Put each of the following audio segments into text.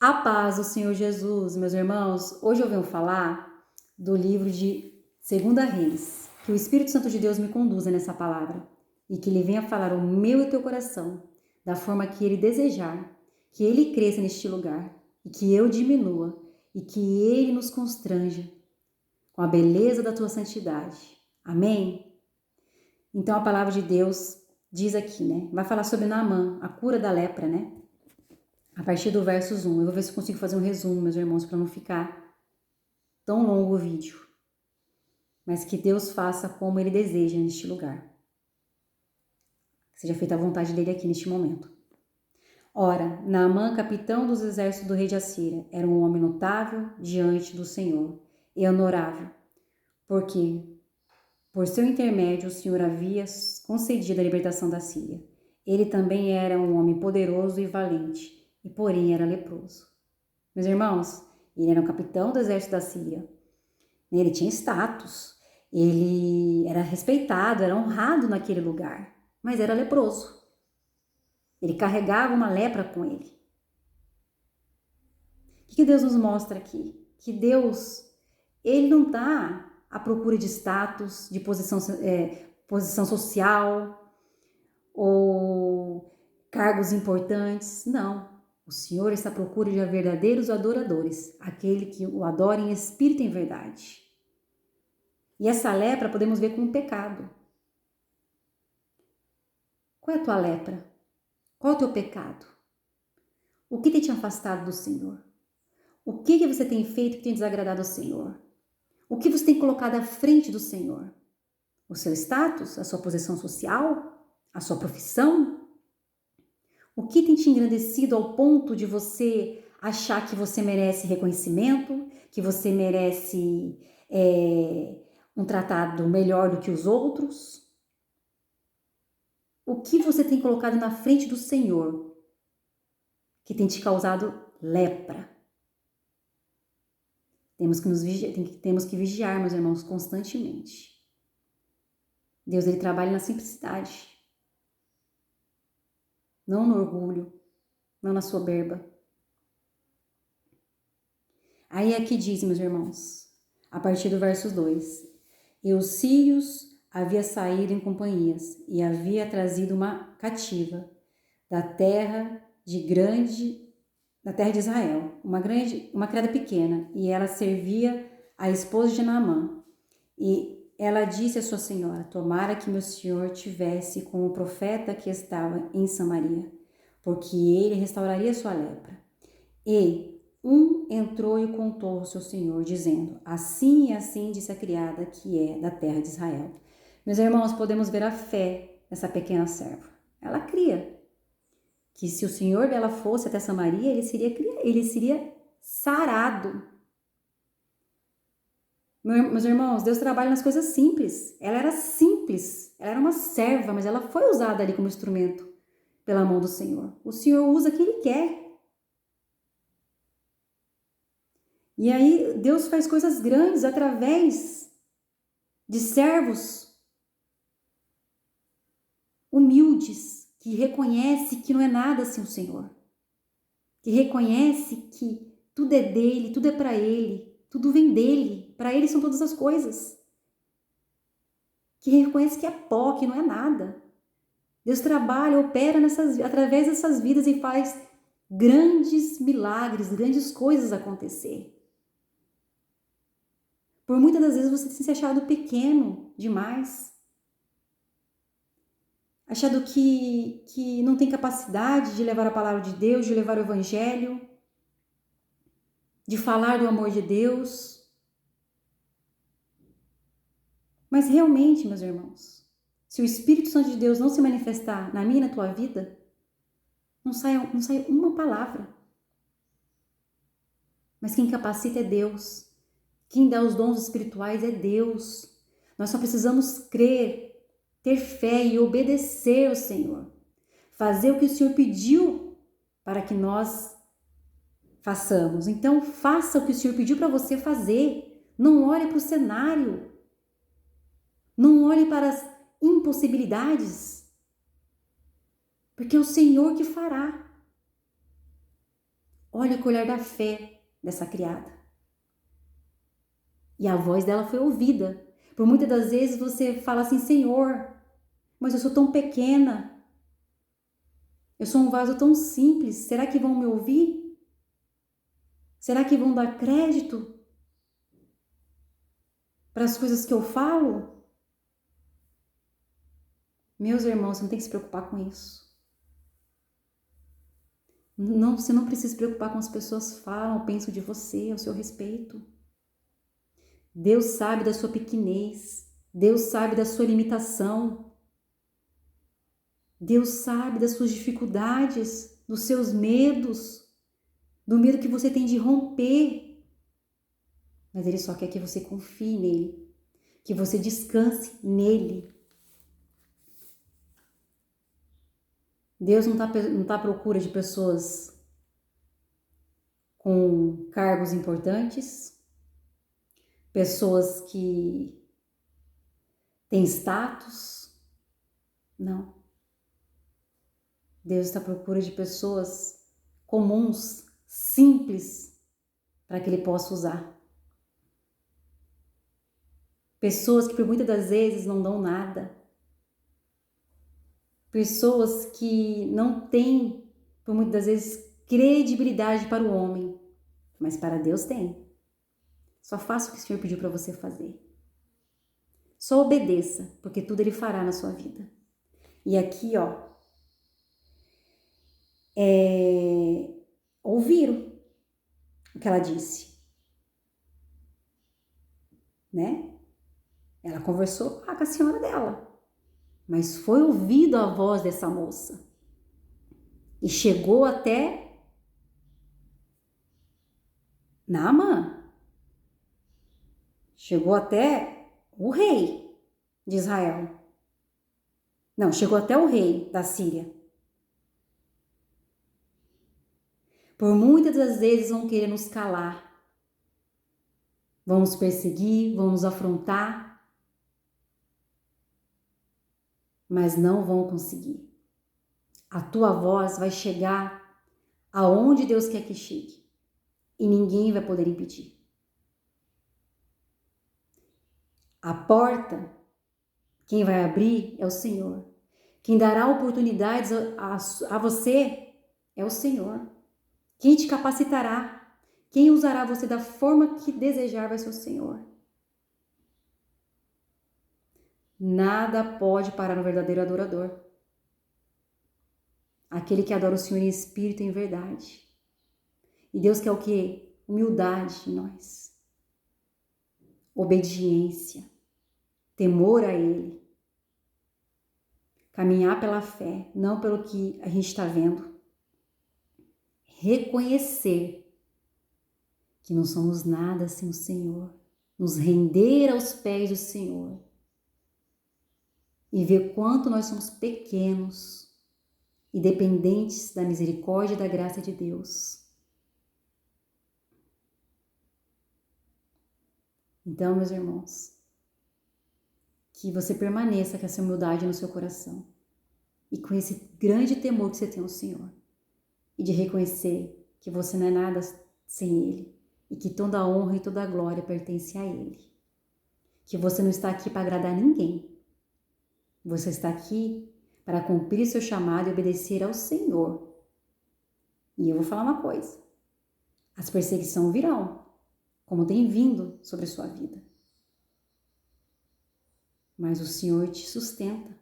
A paz do Senhor Jesus, meus irmãos. Hoje eu venho falar do livro de 2 Reis. Que o Espírito Santo de Deus me conduza nessa palavra e que Ele venha falar o meu e o teu coração da forma que Ele desejar, que Ele cresça neste lugar e que eu diminua e que Ele nos constranja com a beleza da tua santidade. Amém? Então a palavra de Deus diz aqui, né? Vai falar sobre Naamã, a cura da lepra, né? A partir do versos 1. Eu vou ver se consigo fazer um resumo, meus irmãos, para não ficar tão longo o vídeo. Mas que Deus faça como Ele deseja neste lugar. Que seja feita a vontade dEle aqui neste momento. Ora, Naamã, capitão dos exércitos do rei de Assíria, era um homem notável diante do Senhor e honorável, porque, por seu intermédio, o Senhor havia concedido a libertação da Síria. Ele também era um homem poderoso e valente, e porém era leproso. Meus irmãos, ele era um capitão do exército da Síria. Ele tinha status, ele era respeitado, era honrado naquele lugar, mas era leproso. Ele carregava uma lepra com ele. O que Deus nos mostra aqui? Que Deus, Ele não está à procura de status, de posição social ou cargos importantes. Não. O Senhor está à procura de verdadeiros adoradores, aquele que o adora em espírito e em verdade. E essa lepra podemos ver como um pecado. Qual é a tua lepra? Qual é o teu pecado? O que tem te afastado do Senhor? O que você tem feito que tem desagradado ao Senhor? O que você tem colocado à frente do Senhor? O seu status? A sua posição social? A sua profissão? O que tem te engrandecido ao ponto de você achar que você merece reconhecimento, que você merece um tratado melhor do que os outros? O que você tem colocado na frente do Senhor que tem te causado lepra? Temos que vigiar, meus irmãos, constantemente. Deus, Ele trabalha na simplicidade, não no orgulho, não na soberba. Aí aqui diz, meus irmãos, a partir do verso 2, e os sírios havia saído em companhias e havia trazido uma cativa da terra de Israel, uma criada pequena, e ela servia a esposa de Naamã. E ela disse à sua senhora: tomara que meu senhor tivesse com o profeta que estava em Samaria, porque ele restauraria sua lepra. E um entrou e contou ao seu senhor, dizendo: assim e assim disse a criada que é da terra de Israel. Meus irmãos, podemos ver a fé dessa pequena serva. Ela cria que se o senhor dela fosse até Samaria, ele seria sarado. Meus irmãos, Deus trabalha nas coisas simples. Ela era simples, ela era uma serva, mas ela foi usada ali como instrumento pela mão do Senhor. O Senhor usa quem Ele quer. E aí Deus faz coisas grandes através de servos humildes, que reconhece que não é nada sem o Senhor. Que reconhece que tudo é dele, tudo é para Ele, tudo vem dele, para Ele são todas as coisas. Que reconhece que é pó, que não é nada. Deus trabalha, opera através dessas vidas e faz grandes milagres, grandes coisas acontecer. Por muitas das vezes você tem se achado pequeno demais, achado que não tem capacidade de levar a palavra de Deus, de levar o evangelho, de falar do amor de Deus. Mas realmente, meus irmãos, se o Espírito Santo de Deus não se manifestar na minha e na tua vida, não sai uma palavra. Mas quem capacita é Deus. Quem dá os dons espirituais é Deus. Nós só precisamos crer, ter fé e obedecer ao Senhor. Fazer o que o Senhor pediu para que nós façamos. Então, faça o que o Senhor pediu para você fazer. Não olhe para o cenário. Não olhe para as impossibilidades. Porque é o Senhor que fará. Olha o olhar da fé dessa criada. E a voz dela foi ouvida. Por muitas das vezes você fala assim, Senhor, mas eu sou tão pequena. Eu sou um vaso tão simples. Será que vão me ouvir? Será que vão dar crédito para as coisas que eu falo? Meus irmãos, você não tem que se preocupar com isso. Não, você não precisa se preocupar com as pessoas falam, pensam de você, ao seu respeito. Deus sabe da sua pequenez. Deus sabe da sua limitação. Deus sabe das suas dificuldades, dos seus medos, do medo que você tem de romper. Mas Ele só quer que você confie nele, que você descanse nele. Deus não está à procura de pessoas com cargos importantes, pessoas que têm status. Não. Deus está à procura de pessoas comuns, simples, para que Ele possa usar. Pessoas que por muitas das vezes não dão nada. Pessoas que não têm, por muitas das vezes, credibilidade para o homem, mas para Deus tem. Só faça o que o Senhor pediu para você fazer. Só obedeça, porque tudo Ele fará na sua vida. E aqui, ouviram o que ela disse, né? Ela conversou com a senhora dela, mas foi ouvida a voz dessa moça e chegou até Naamã, chegou até o rei de Israel. Não, chegou até o rei da Síria. Por muitas das vezes vão querer nos calar, vão nos perseguir, vão nos afrontar, mas não vão conseguir. A tua voz vai chegar aonde Deus quer que chegue e ninguém vai poder impedir. A porta, quem vai abrir é o Senhor. Quem dará oportunidades a você é o Senhor. Quem te capacitará, quem usará você da forma que desejar vai ser o Senhor. Nada pode parar um verdadeiro adorador. Aquele que adora o Senhor em espírito e em verdade. E Deus quer o quê? Humildade em nós. Obediência. Temor a Ele. Caminhar pela fé, não pelo que a gente está vendo. Reconhecer que não somos nada sem o Senhor. Nos render aos pés do Senhor. E ver quanto nós somos pequenos e dependentes da misericórdia e da graça de Deus. Então, meus irmãos, que você permaneça com essa humildade no seu coração e com esse grande temor que você tem ao Senhor e de reconhecer que você não é nada sem Ele e que toda a honra e toda a glória pertence a Ele. Que você não está aqui para agradar ninguém. Você está aqui para cumprir seu chamado e obedecer ao Senhor. E eu vou falar uma coisa. As perseguições virão, como tem vindo sobre a sua vida. Mas o Senhor te sustenta.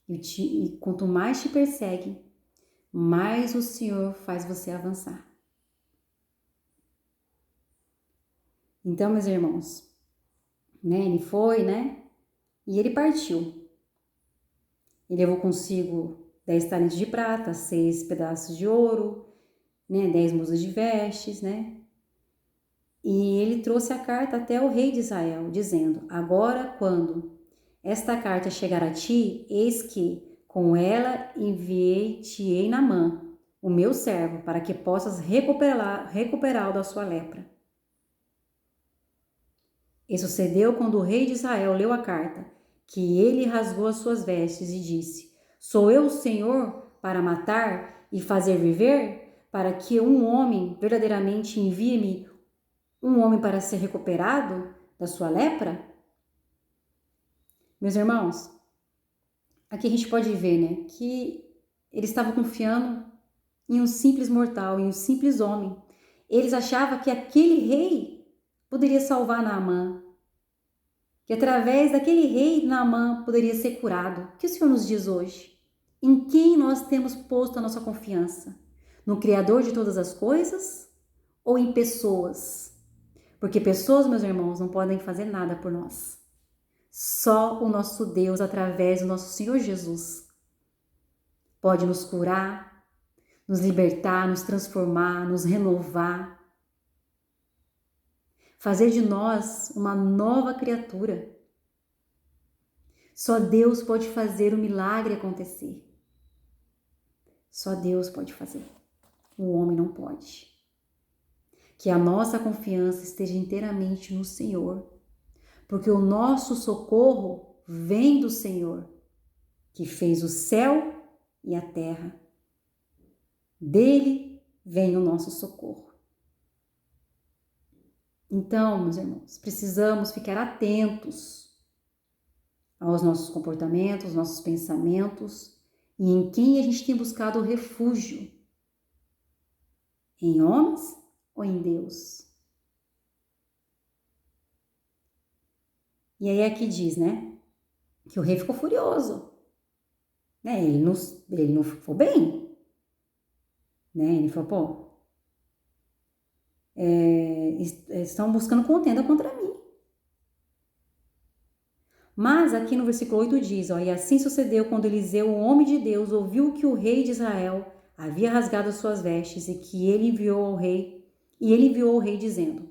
E quanto mais te perseguem, mais o Senhor faz você avançar. Então, meus irmãos, ele foi, e ele partiu. Ele levou consigo 10 talentos de prata, 6 pedaços de ouro, 10 mudas de vestes, E ele trouxe a carta até o rei de Israel, dizendo: agora, quando esta carta chegar a ti, eis que com ela enviei-te-ei Naamã, o meu servo, para que possas recuperá-lo da sua lepra. E sucedeu quando o rei de Israel leu a carta, que ele rasgou as suas vestes e disse: sou eu o Senhor para matar e fazer viver? para que um homem verdadeiramente envie-me um homem para ser recuperado da sua lepra? Meus irmãos, aqui a gente pode ver, né, que ele estava confiando em um simples mortal, em um simples homem. Eles achavam que aquele rei poderia salvar Naamã, que através daquele rei Naamã poderia ser curado. O que o Senhor nos diz hoje? Em quem nós temos posto a nossa confiança? No Criador de todas as coisas ou em pessoas? Porque pessoas, meus irmãos, não podem fazer nada por nós. Só o nosso Deus, através do nosso Senhor Jesus, pode nos curar, nos libertar, nos transformar, nos renovar, fazer de nós uma nova criatura. Só Deus pode fazer o milagre acontecer. Só Deus pode fazer. O homem não pode. Que a nossa confiança esteja inteiramente no Senhor, porque o nosso socorro vem do Senhor, que fez o céu e a terra. Dele vem o nosso socorro. Então, meus irmãos, precisamos ficar atentos aos nossos comportamentos, nossos pensamentos e em quem a gente tem buscado refúgio. Em homens ou em Deus? E aí aqui diz, né, que o rei ficou furioso, né, ele não ficou bem, né, ele falou, pô, estão buscando contenda contra mim. Mas aqui no versículo 8 diz, ó, e assim sucedeu quando Eliseu, o homem de Deus, ouviu que o rei de Israel havia rasgado as suas vestes e ele enviou ao rei dizendo,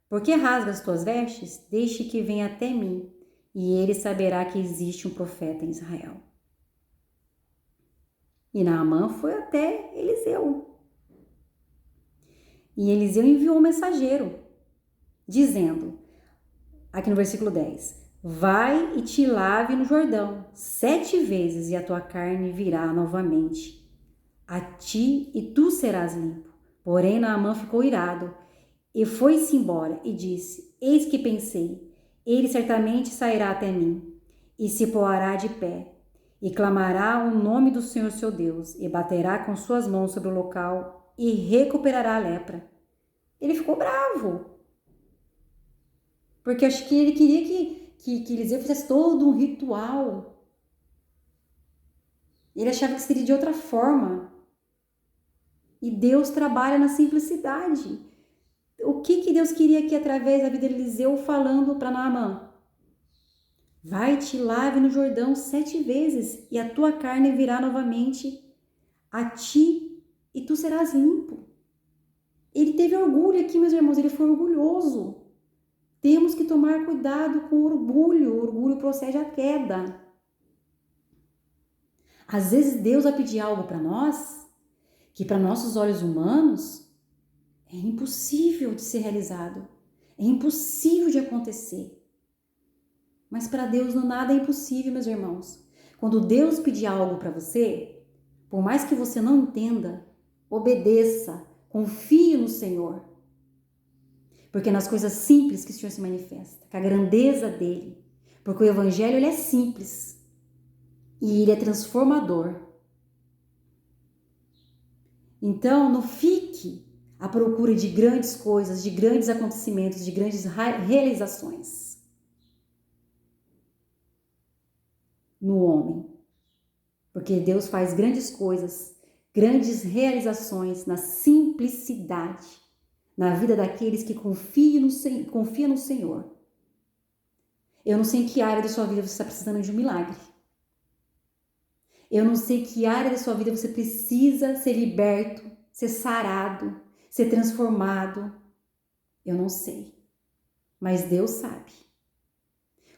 por que rasgas as tuas vestes? Deixe que venha até mim, e ele saberá que existe um profeta em Israel. E Naamã foi até Eliseu. E Eliseu enviou um mensageiro, dizendo, aqui no versículo 10, vai e te lave no Jordão 7 vezes, e a tua carne virá novamente a ti, e tu serás limpo. Porém Naamã ficou irado, e foi-se embora, e disse, eis que pensei, ele certamente sairá até mim, e se porá de pé, e clamará o nome do Senhor seu Deus, e baterá com suas mãos sobre o local, e recuperará a lepra. Ele ficou bravo, porque acho que ele queria que Eliseu fizesse todo um ritual. Ele achava que seria de outra forma. E Deus trabalha na simplicidade. O que Deus queria aqui através da vida de Eliseu falando para Naamã? Vai, te lave no Jordão 7 vezes, e a tua carne virá novamente a ti, e tu serás limpo. Ele teve orgulho aqui, meus irmãos, ele foi orgulhoso. Temos que tomar cuidado com o orgulho. O orgulho procede à queda. Às vezes Deus vai pedir algo para nós que para nossos olhos humanos é impossível de ser realizado. É impossível de acontecer. Mas para Deus nada é impossível, meus irmãos. Quando Deus pedir algo para você, por mais que você não entenda, obedeça, confie no Senhor. Porque nas coisas simples que o Senhor se manifesta, com a grandeza dele. Porque o Evangelho ele é simples e ele é transformador. Então, não fique à procura de grandes coisas, de grandes acontecimentos, de grandes realizações no homem. Porque Deus faz grandes coisas, grandes realizações na simplicidade, na vida daqueles que confiam no Senhor. Eu não sei em que área da sua vida você está precisando de um milagre. Eu não sei em que área da sua vida você precisa ser liberto, ser sarado, ser transformado. Eu não sei. Mas Deus sabe.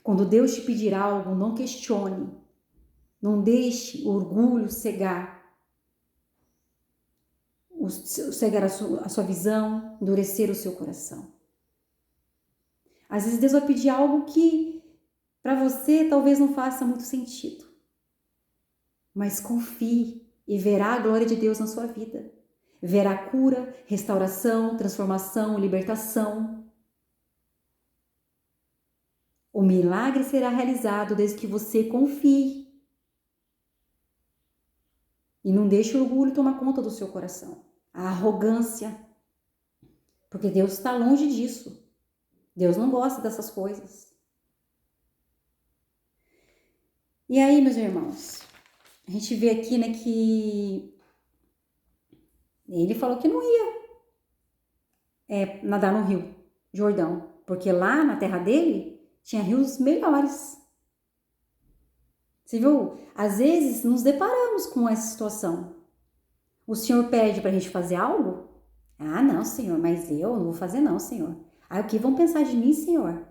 Quando Deus te pedir algo, não questione. Não deixe o orgulho cegar a sua visão, endurecer o seu coração. Às vezes Deus vai pedir algo que para você talvez não faça muito sentido. Mas confie e verá a glória de Deus na sua vida. Verá cura, restauração, transformação, libertação. O milagre será realizado desde que você confie. E não deixe o orgulho tomar conta do seu coração. A arrogância. Porque Deus está longe disso. Deus não gosta dessas coisas. E aí, meus irmãos, a gente vê aqui, né, que ele falou que não ia nadar no Rio Jordão. Porque lá na terra dele tinha rios melhores. Você viu? Às vezes nos deparamos com essa situação. O Senhor pede para a gente fazer algo? Ah, não, Senhor, mas eu não vou fazer não, Senhor. Ah, o que vão pensar de mim, Senhor?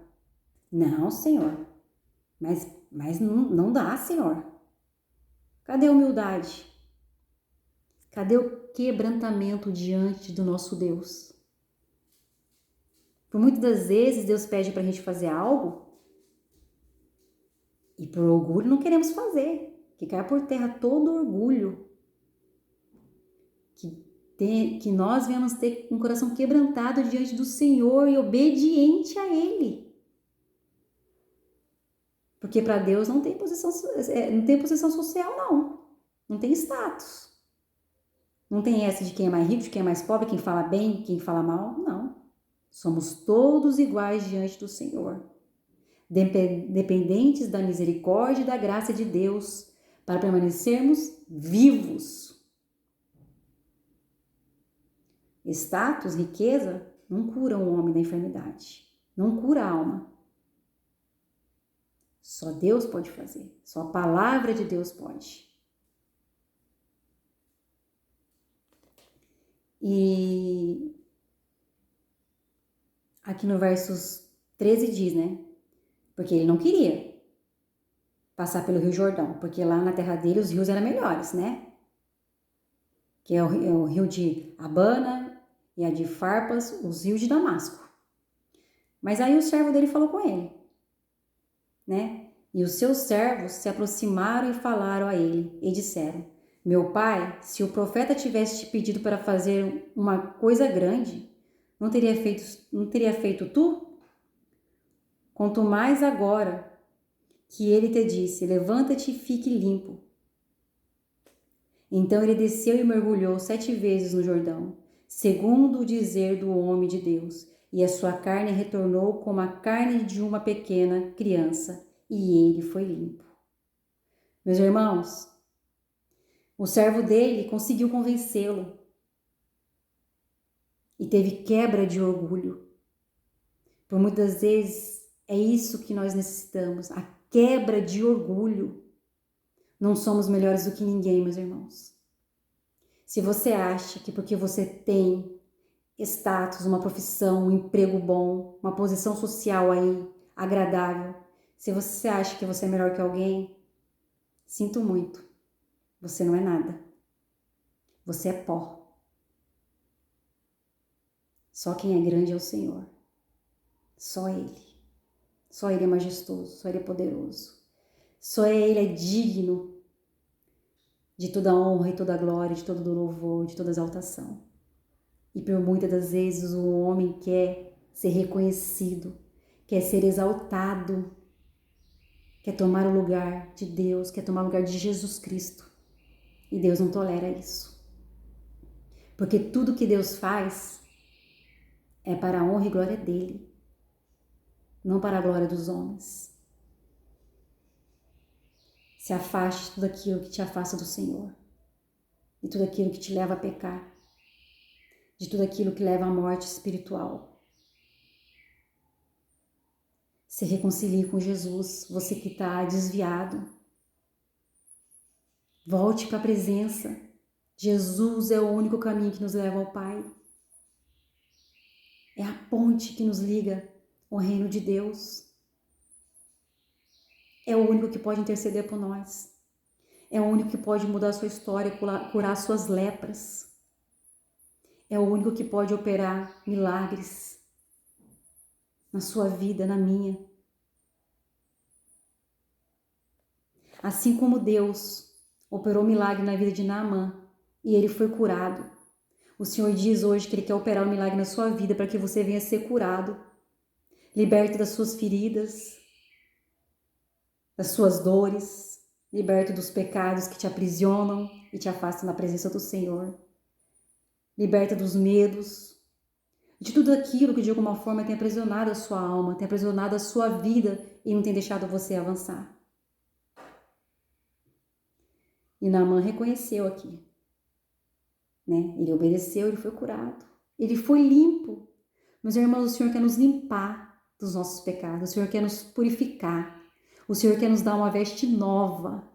Não, Senhor. Mas não dá, Senhor. Cadê a humildade? Cadê o quebrantamento diante do nosso Deus? Por muitas das vezes Deus pede para a gente fazer algo e por orgulho não queremos fazer. Que cai por terra todo orgulho. Que nós venhamos ter um coração quebrantado diante do Senhor e obediente a Ele. Porque para Deus não tem posição social, não. Não tem status. Não tem essa de quem é mais rico, de quem é mais pobre, quem fala bem, quem fala mal. Não. Somos todos iguais diante do Senhor. Dependentes da misericórdia e da graça de Deus para permanecermos vivos. Status, riqueza, não curam o homem da enfermidade. Não cura a alma. Só Deus pode fazer. Só a palavra de Deus pode. E aqui no versos 13 diz, né? Porque ele não queria passar pelo Rio Jordão. Porque lá na terra dele os rios eram melhores, né? Que é o rio de Abana e a de Farpas, os rios de Damasco. Mas aí o servo dele falou com ele, né? E os seus servos se aproximaram e falaram a ele e disseram: meu pai, se o profeta tivesse te pedido para fazer uma coisa grande, não teria feito tu? Quanto mais agora que ele te disse: levanta-te e fique limpo. Então ele desceu e mergulhou 7 vezes no Jordão, segundo o dizer do homem de Deus, e a sua carne retornou como a carne de uma pequena criança, e ele foi limpo. Meus irmãos, o servo dele conseguiu convencê-lo e teve quebra de orgulho. Por muitas vezes é isso que nós necessitamos, a quebra de orgulho. Não somos melhores do que ninguém, meus irmãos. Se você acha que porque você tem status, uma profissão, um emprego bom, uma posição social aí agradável, se você acha que você é melhor que alguém, sinto muito. Você não é nada. Você é pó. Só quem é grande é o Senhor. Só Ele. Só Ele é majestoso, só Ele é poderoso. Só Ele é digno de toda honra e toda glória, de todo louvor, de toda exaltação. E por muitas das vezes o homem quer ser reconhecido, quer ser exaltado, quer tomar o lugar de Deus, quer tomar o lugar de Jesus Cristo. E Deus não tolera isso. Porque tudo que Deus faz é para a honra e glória dele, não para a glória dos homens. Se afaste de tudo aquilo que te afasta do Senhor, de tudo aquilo que te leva a pecar, de tudo aquilo que leva à morte espiritual. Se reconcilie com Jesus, você que está desviado. Volte para a presença. Jesus é o único caminho que nos leva ao Pai. É a ponte que nos liga ao reino de Deus. É o único que pode interceder por nós. É o único que pode mudar a sua história, curar suas lepras. É o único que pode operar milagres na sua vida, na minha. Assim como Deus operou milagre na vida de Naamã e ele foi curado. O Senhor diz hoje que Ele quer operar um milagre na sua vida para que você venha ser curado, liberto das suas feridas, das suas dores, liberto dos pecados que te aprisionam e te afastam da presença do Senhor, liberto dos medos, de tudo aquilo que de alguma forma tem aprisionado a sua alma, tem aprisionado a sua vida e não tem deixado você avançar. E Naamã reconheceu aqui, né? Ele obedeceu, ele foi curado, ele foi limpo. Meus irmãos, o Senhor quer nos limpar dos nossos pecados, o Senhor quer nos purificar, o Senhor quer nos dar uma veste nova.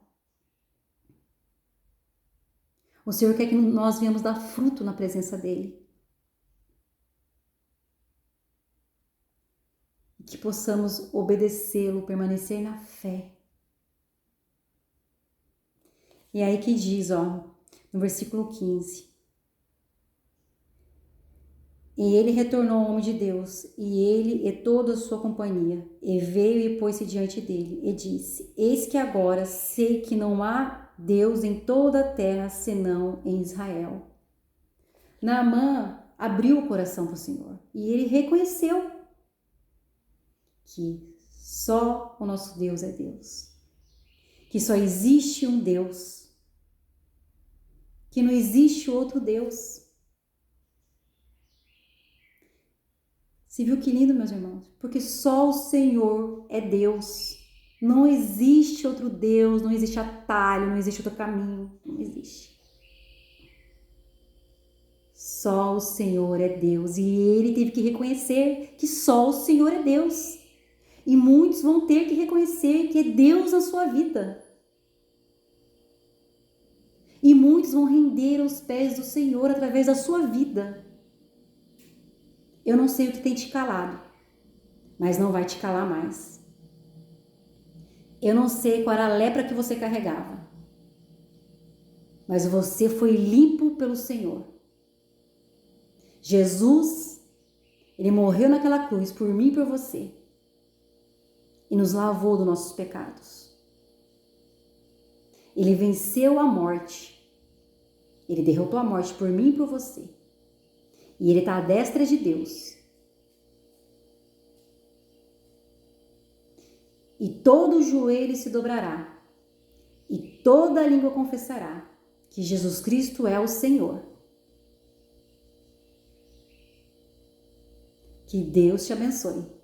O Senhor quer que nós venhamos dar fruto na presença dEle. E que possamos obedecê-lo, permanecer na fé. E aí que diz, ó, no versículo 15. E ele retornou ao homem de Deus, e ele e toda a sua companhia, e veio e pôs-se diante dele, e disse: Eis que agora sei que não há Deus em toda a terra, senão em Israel. Naamã abriu o coração para o Senhor, e ele reconheceu que só o nosso Deus é Deus, que só existe um Deus, que não existe outro Deus. Você viu que lindo, meus irmãos? Porque só o Senhor é Deus. Não existe outro Deus, não existe atalho, não existe outro caminho, não existe. Só o Senhor é Deus. E ele teve que reconhecer que só o Senhor é Deus. E muitos vão ter que reconhecer que é Deus na sua vida. E muitos vão render aos pés do Senhor através da sua vida. Eu não sei o que tem te calado, mas não vai te calar mais. Eu não sei qual era a lepra que você carregava, mas você foi limpo pelo Senhor. Jesus, Ele morreu naquela cruz por mim e por você e nos lavou dos nossos pecados. Ele venceu a morte. Ele derrotou a morte por mim e por você. E Ele está à destra de Deus. E todo joelho se dobrará. E toda língua confessará que Jesus Cristo é o Senhor. Que Deus te abençoe.